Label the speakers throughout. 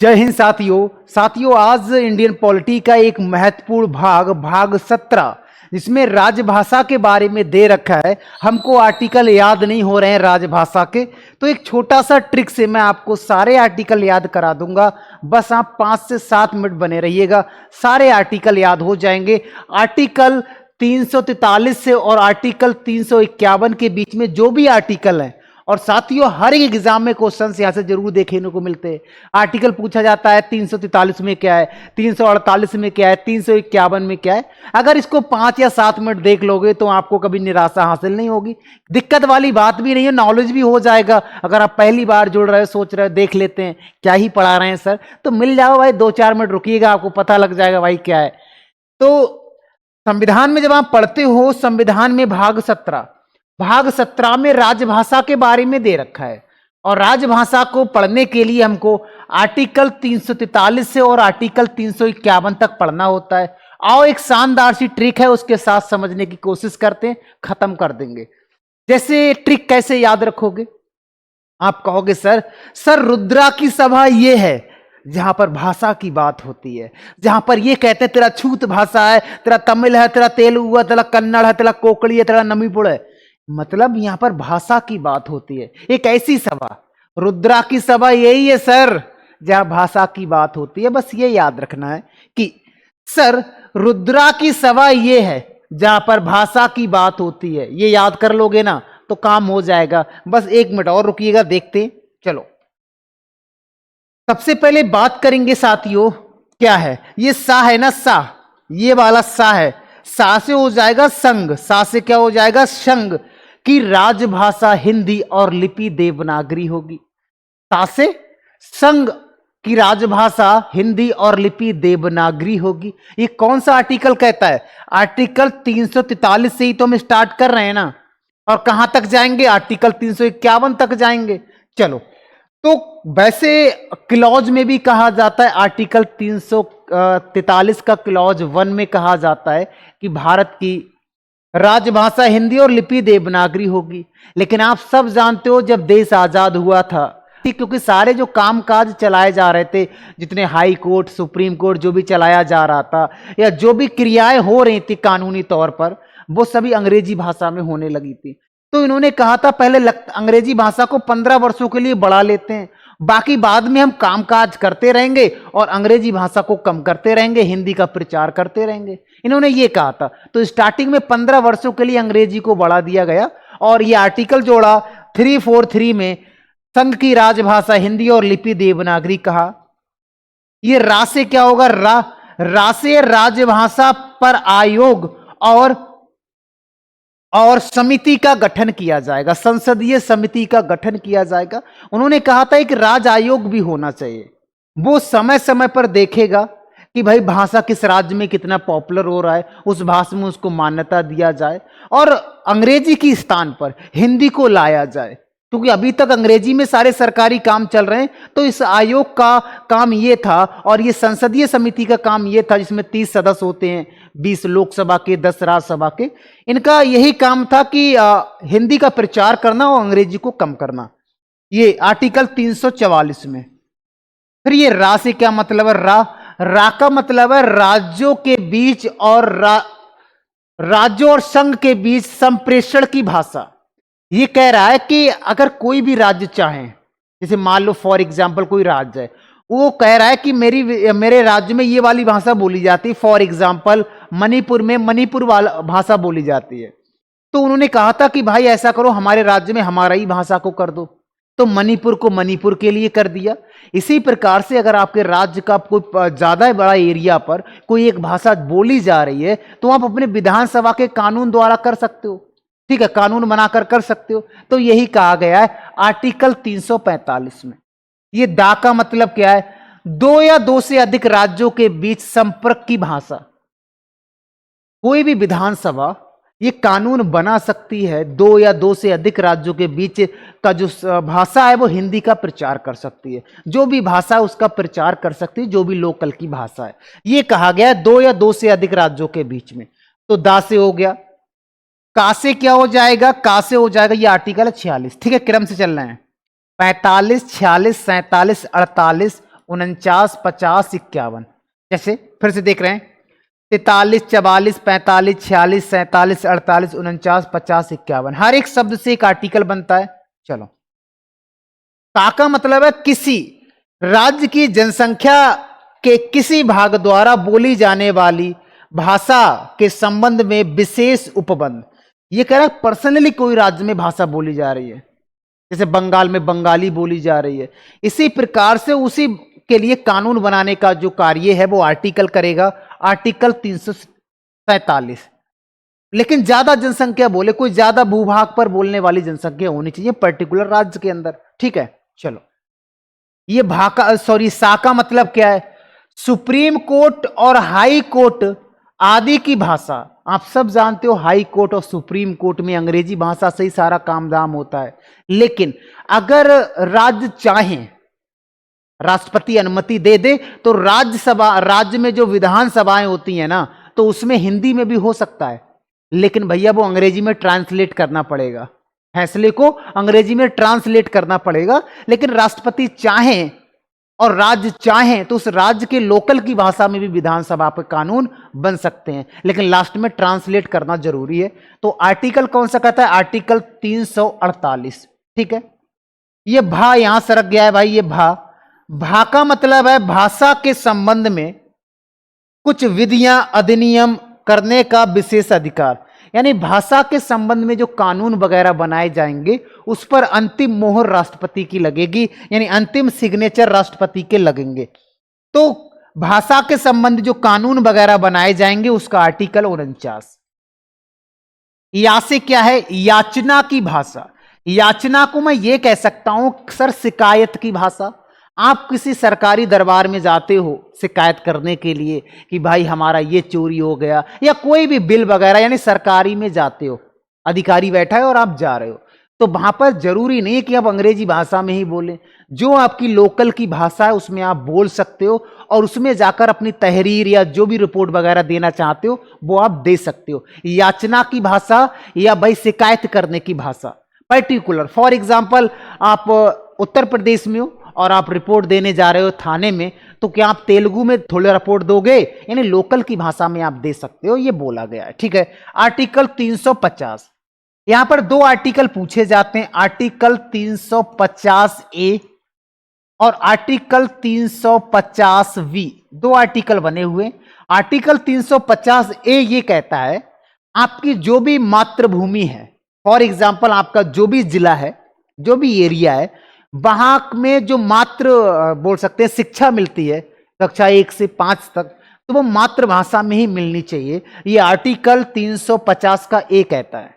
Speaker 1: जय हिंद साथियों आज इंडियन पॉलिटी का एक महत्वपूर्ण भाग 17 जिसमें राजभाषा के बारे में दे रखा है। हमको आर्टिकल याद नहीं हो रहे हैं राजभाषा के, तो एक छोटा सा ट्रिक से मैं आपको सारे आर्टिकल याद करा दूंगा। बस आप 5 से 7 मिनट बने रहिएगा, सारे आर्टिकल याद हो जाएंगे। आर्टिकल 343 से और आर्टिकल 351 के बीच में जो भी आर्टिकल है, और साथियों हर एक एग्जाम में क्वेश्चन यहां से जरूर देखने को मिलते हैं। आर्टिकल पूछा जाता है 343 में क्या है, 348 में क्या है, 351 में क्या है। अगर इसको 5 या 7 मिनट देख लोगे तो आपको कभी निराशा हासिल नहीं होगी। दिक्कत वाली बात भी नहीं है, नॉलेज भी हो जाएगा। अगर आप पहली बार जुड़ रहे हो, सोच रहे हो देख लेते हैं क्या ही पढ़ा रहे हैं सर, तो मिल जाओ भाई, 2-4 मिनट रुकिएगा, आपको पता लग जाएगा भाई क्या है। तो संविधान में जब आप पढ़ते हो, संविधान में भाग 17 में राजभाषा के बारे में दे रखा है, और राजभाषा को पढ़ने के लिए हमको आर्टिकल 343 से और आर्टिकल 351 तक पढ़ना होता है। आओ एक शानदार सी ट्रिक है, उसके साथ समझने की कोशिश करते हैं, खत्म कर देंगे। जैसे ट्रिक कैसे याद रखोगे? आप कहोगे सर रुद्रा की सभा ये है जहां पर भाषा की बात होती है, जहां पर ये कहते हैं तेरा छूत भाषा है, तेरा तमिल है, तेरा तेलुगु है, तेरा कन्नड़ है, तेरा कोकड़ी है, तेरा नमीपुर है। मतलब यहां पर भाषा की बात होती है। एक ऐसी सभा, रुद्रा की सभा यही है सर जहां भाषा की बात होती है। बस ये याद रखना है कि सर रुद्रा की सभा ये है जहां पर भाषा की बात होती है। ये याद कर लोगे ना तो काम हो जाएगा। बस 1 मिनट और रुकिएगा, देखते हैं। चलो सबसे पहले बात करेंगे साथियों, क्या है ये सा है ना, सा, ये वाला सा है। सा से हो जाएगा संघ, सा से क्या हो जाएगा संघ की राजभाषा हिंदी और लिपि देवनागरी होगी। सा से संघ की राजभाषा हिंदी और लिपि देवनागरी होगी। ये कौन सा आर्टिकल कहता है? आर्टिकल 343 से ही तो हम स्टार्ट कर रहे हैं ना, और कहां तक जाएंगे? आर्टिकल 351 तक जाएंगे। चलो, तो वैसे क्लॉज में भी कहा जाता है, आर्टिकल 343 का क्लॉज 1 में कहा जाता है कि भारत की राजभाषा हिंदी और लिपि देवनागरी होगी। लेकिन आप सब जानते हो जब देश आजाद हुआ था, क्योंकि सारे जो कामकाज चलाए जा रहे थे, जितने हाई कोर्ट, सुप्रीम कोर्ट जो भी चलाया जा रहा था, या जो भी क्रियाएं हो रही थी कानूनी तौर पर, वो सभी अंग्रेजी भाषा में होने लगी थी। तो इन्होंने कहा था पहले अंग्रेजी भाषा को 15 वर्षों के लिए बढ़ा लेते हैं, बाकी बाद में हम कामकाज करते रहेंगे और अंग्रेजी भाषा को कम करते रहेंगे, हिंदी का प्रचार करते रहेंगे। इन्होंने ये कहा था। तो स्टार्टिंग में 15 वर्षों के लिए अंग्रेजी को बढ़ा दिया गया, और ये आर्टिकल जोड़ा 343 में संघ की राजभाषा हिंदी और लिपि देवनागरी कहा। ये रा से क्या होगा? रा से राजभाषा पर आयोग और समिति का गठन किया जाएगा, संसदीय समिति का गठन किया जाएगा। उन्होंने कहा था एक राज आयोग भी होना चाहिए, वो समय समय पर देखेगा कि भाई भाषा किस राज्य में कितना पॉपुलर हो रहा है, उस भाषा में उसको मान्यता दिया जाए, और अंग्रेजी की स्थान पर हिंदी को लाया जाए। क्योंकि अभी तक अंग्रेजी में सारे सरकारी काम चल रहे हैं, तो इस आयोग का काम ये था, और ये संसदीय समिति का काम ये था, जिसमें 30 सदस्य होते हैं, 20 लोकसभा के, 10 राज्यसभा के। इनका यही काम था कि हिंदी का प्रचार करना और अंग्रेजी को कम करना। ये आर्टिकल 344 में। फिर ये रा से क्या मतलब है? रा का मतलब है राज्यों के बीच और राज्यों और संघ के बीच संप्रेषण की भाषा। ये कह रहा है कि अगर कोई भी राज्य चाहे, जैसे मान लो फॉर एग्जाम्पल कोई राज्य है, वो कह रहा है कि मेरे राज्य में ये वाली भाषा बोली जाती है। फॉर एग्जाम्पल मणिपुर में मणिपुर वाला भाषा बोली जाती है। तो उन्होंने कहा था कि भाई ऐसा करो, हमारे राज्य में हमारा ही भाषा को कर दो। तो मणिपुर को मणिपुर के लिए कर दिया। इसी प्रकार से अगर आपके राज्य का कोई ज्यादा बड़ा एरिया पर कोई एक भाषा बोली जा रही है, तो आप अपने विधानसभा के कानून द्वारा कर सकते हो। ठीक है, कानून बनाकर कर सकते हो। तो यही कहा गया है आर्टिकल 345 में। ये दा का मतलब क्या है? 2 या 2 से अधिक राज्यों के बीच संपर्क की भाषा। कोई भी विधानसभा ये कानून बना सकती है, 2 या 2 से अधिक राज्यों के बीच का जो भाषा है वो हिंदी का प्रचार कर सकती है। जो भी भाषा है उसका प्रचार कर सकती है, जो भी लोकल की भाषा है। ये कहा गया है 2 या 2 से अधिक राज्यों के बीच में। तो दा से हो गया। का से क्या हो जाएगा? का से हो जाएगा, ये आर्टिकल 46। ठीक है, क्रम से चल रहे हैं। 45, 46, 47, 48 49, 50, 51। जैसे फिर से देख रहे हैं 43, 44, 45, 46, 47, 48, 49, 50, 51। हर एक शब्द से एक आर्टिकल बनता है। चलो, का मतलब है किसी राज्य की जनसंख्या के किसी भाग द्वारा बोली जाने वाली भाषा के संबंध में विशेष उपबंध। ये कह रहा है पर्सनली कोई राज्य में भाषा बोली जा रही है, जैसे बंगाल में बंगाली बोली जा रही है, इसी प्रकार से उसी के लिए कानून बनाने का जो कार्य है वो आर्टिकल करेगा, आर्टिकल 347। लेकिन ज्यादा जनसंख्या बोले, कोई ज्यादा भूभाग पर बोलने वाली जनसंख्या होनी चाहिए पर्टिकुलर राज्य के अंदर। ठीक है, चलो, ये सा का मतलब क्या है? सुप्रीम कोर्ट और हाई कोर्ट आदि की भाषा। आप सब जानते हो हाई कोर्ट और सुप्रीम कोर्ट में अंग्रेजी भाषा से ही सारा काम दाम होता है। लेकिन अगर राज्य चाहे, राष्ट्रपति अनुमति दे दे, तो राज्य में जो विधान सभाएं होती हैं ना, तो उसमें हिंदी में भी हो सकता है, लेकिन भैया वो अंग्रेजी में ट्रांसलेट करना पड़ेगा, फैसले को अंग्रेजी में ट्रांसलेट करना पड़ेगा। लेकिन राष्ट्रपति चाहें और राज्य चाहें तो उस राज्य के लोकल की भाषा में भी विधानसभा पे कानून बन सकते हैं, लेकिन लास्ट में ट्रांसलेट करना जरूरी है। तो आर्टिकल कौन सा कहता है? आर्टिकल 348। ठीक है, ये भा यहां सरक गया है भाई। ये भा का मतलब है भाषा के संबंध में कुछ विधियां अधिनियम करने का विशेष अधिकार। यानी भाषा के संबंध में जो कानून वगैरह बनाए जाएंगे उस पर अंतिम मोहर राष्ट्रपति की लगेगी, यानी अंतिम सिग्नेचर राष्ट्रपति के लगेंगे। तो भाषा के संबंध जो कानून वगैरह बनाए जाएंगे उसका आर्टिकल 49। या से क्या है? याचना की भाषा। याचना को मैं ये कह सकता हूं सर शिकायत की भाषा। आप किसी सरकारी दरबार में जाते हो शिकायत करने के लिए कि भाई हमारा ये चोरी हो गया, या कोई भी बिल वगैरह, यानी सरकारी में जाते हो, अधिकारी बैठा है और आप जा रहे हो, तो वहां पर जरूरी नहीं कि आप अंग्रेजी भाषा में ही बोलें। जो आपकी लोकल की भाषा है उसमें आप बोल सकते हो और उसमें जाकर अपनी तहरीर या जो भी रिपोर्ट वगैरह देना चाहते हो वो आप दे सकते हो। याचना की भाषा या भाई शिकायत करने की भाषा पर्टिकुलर। फॉर एग्जाम्पल, आप उत्तर प्रदेश में हो और आप रिपोर्ट देने जा रहे हो थाने में, तो क्या आप तेलुगु में थोड़ा रिपोर्ट दोगे? यानी लोकल की भाषा में आप दे सकते हो, ये बोला गया है। ठीक है, आर्टिकल 350। यहां पर दो आर्टिकल पूछे जाते हैं, आर्टिकल 350A और आर्टिकल 350V। दो आर्टिकल बने हुए। आर्टिकल 350A ये कहता है आपकी जो भी मातृभूमि है, फॉर एग्जाम्पल आपका जो भी जिला है, जो भी एरिया है, वहां में जो मातृ बोल सकते हैं शिक्षा मिलती है कक्षा 1 से 5 तक, तो वो मातृभाषा में ही मिलनी चाहिए। ये आर्टिकल 350 का ए कहता है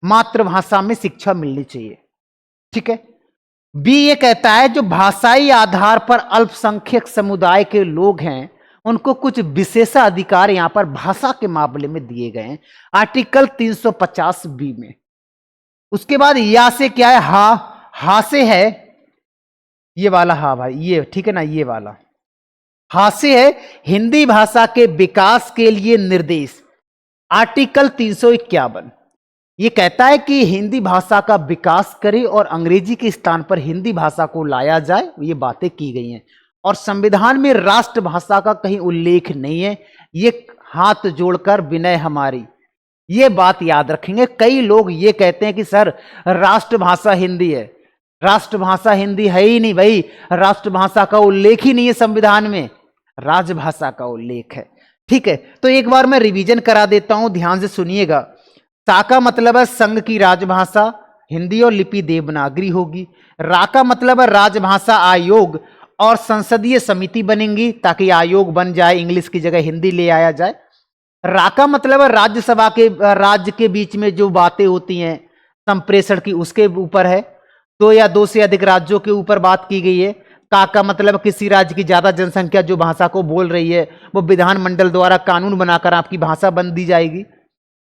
Speaker 1: मातृभाषा में शिक्षा मिलनी चाहिए। ठीक है, बी ये कहता है जो भाषाई आधार पर अल्पसंख्यक समुदाय के लोग हैं उनको कुछ विशेषाधिकार यहां पर भाषा के मामले में दिए गए हैं, आर्टिकल 350B में। उसके बाद या से क्या है? हा से है ये वाला, हा भाई ये, ठीक है ना, ये वाला हा से है हिंदी भाषा के विकास के लिए निर्देश, आर्टिकल 351। ये कहता है कि हिंदी भाषा का विकास करे और अंग्रेजी के स्थान पर हिंदी भाषा को लाया जाए, ये बातें की गई हैं। और संविधान में राष्ट्रभाषा का कहीं उल्लेख नहीं है। ये हाथ जोड़कर विनय हमारी, ये बात याद रखेंगे। कई लोग ये कहते हैं कि सर राष्ट्रभाषा हिंदी है, राष्ट्रभाषा हिंदी है ही नहीं भाई, राष्ट्रभाषा का उल्लेख ही नहीं है संविधान में, राजभाषा का उल्लेख है। ठीक है, तो एक बार मैं रिवीजन करा देता हूं, ध्यान से सुनिएगा। सा का मतलब है संघ की राजभाषा हिंदी और लिपि देवनागरी होगी। रा का मतलब है राजभाषा आयोग और संसदीय समिति बनेंगी ताकि आयोग बन जाए, इंग्लिश की जगह हिंदी ले आया जाए। रा का मतलब है राज्यसभा के राज्य के बीच में जो बातें होती हैं संप्रेषण की, उसके ऊपर है। दो या दो से अधिक राज्यों के ऊपर बात की गई है। का मतलब किसी राज्य की ज्यादा जनसंख्या जो भाषा को बोल रही है वो विधानमंडल द्वारा कानून बनाकर आपकी भाषा बन दी जाएगी।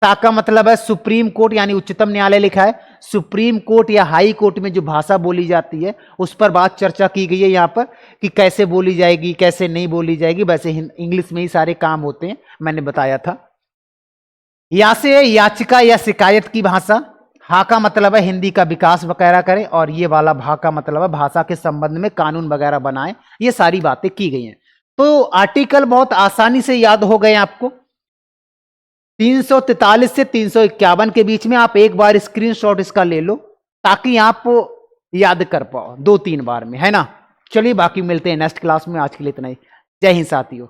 Speaker 1: ता का मतलब है सुप्रीम कोर्ट यानी उच्चतम न्यायालय लिखा है, सुप्रीम कोर्ट या हाई कोर्ट में जो भाषा बोली जाती है उस पर बात चर्चा की गई है यहाँ पर कि कैसे बोली जाएगी कैसे नहीं बोली जाएगी। वैसे इंग्लिश में ही सारे काम होते हैं, मैंने बताया था। या से याचिका या शिकायत की भाषा, हा का मतलब है हिंदी का विकास वगैरह करें, और ये वाला भा का मतलब है भाषा के संबंध में कानून वगैरह बनाएं। ये सारी बातें की गई हैं। तो आर्टिकल बहुत आसानी से याद हो गए आपको। 343 से 351 के बीच में आप एक बार स्क्रीनशॉट इसका ले लो ताकि आप याद कर पाओ 2-3 बार में, है ना। चलिए बाकी मिलते हैं नेक्स्ट क्लास में। आज के लिए इतना ही। जय हिंद साथियों।